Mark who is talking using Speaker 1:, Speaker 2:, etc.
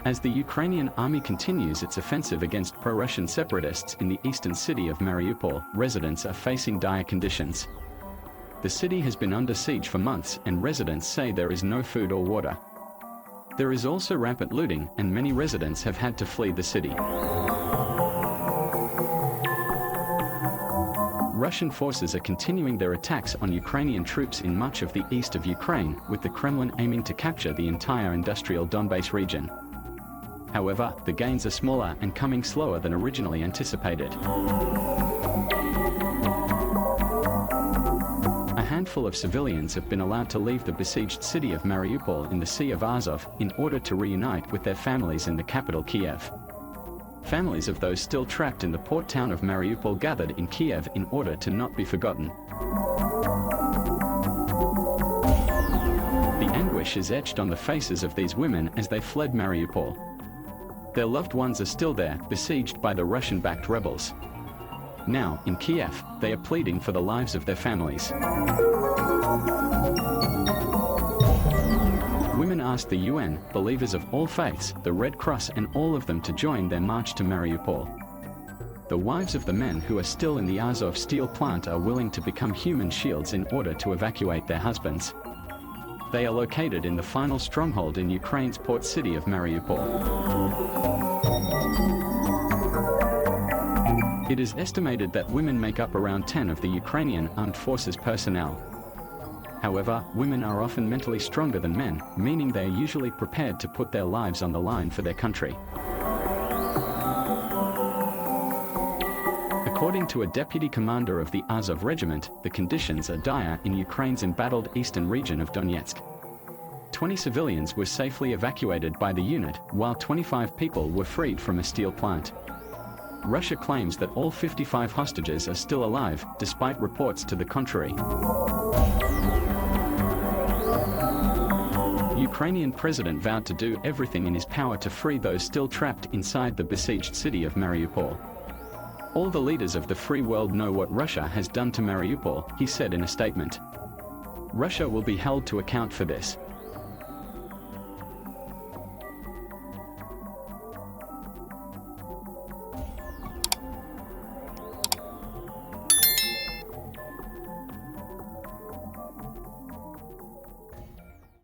Speaker 1: As the Ukrainian army continues its offensive against pro-Russian separatists in the eastern city of Mariupol, residents are facing dire conditions. The city has been under siege for months, and residents say there is no food or water. There is also rampant looting, and many residents have had to flee the city. Russian forces are continuing their attacks on Ukrainian troops in much of the east of Ukraine, with the Kremlin aiming to capture the entire industrial Donbas region. However, the gains are smaller and coming slower than originally anticipated. A handful of civilians have been allowed to leave the besieged city of Mariupol in the Sea of Azov in order to reunite with their families in the capital Kiev. Families of those still trapped in the port town of Mariupol gathered in Kiev in order to not be forgotten. The anguish is etched on the faces of these women as they fled Mariupol. Their loved ones are still there, besieged by the Russian-backed rebels. Now, in Kiev, they are pleading for the lives of their families. Women asked the UN, believers of all faiths, the Red Cross and all of them to join their march to Mariupol. The wives of the men who are still in the Azov steel plant are willing to become human shields in order to evacuate their husbands. They are located in the final stronghold in Ukraine's port city of Mariupol. It is estimated that women make up around 10% of the Ukrainian armed forces personnel. However, women are often mentally stronger than men, meaning they are usually prepared to put their lives on the line for their country. According to a deputy commander of the Azov regiment, the conditions are dire in Ukraine's embattled eastern region of Donetsk. 20 civilians were safely evacuated by the unit, while 25 people were freed from a steel plant. Russia claims that all 55 hostages are still alive, despite reports to the contrary. Ukrainian president vowed to do everything in his power to free those still trapped inside the besieged city of Mariupol. All the leaders of the free world know what Russia has done to Mariupol, he said in a statement. Russia will be held to account for this,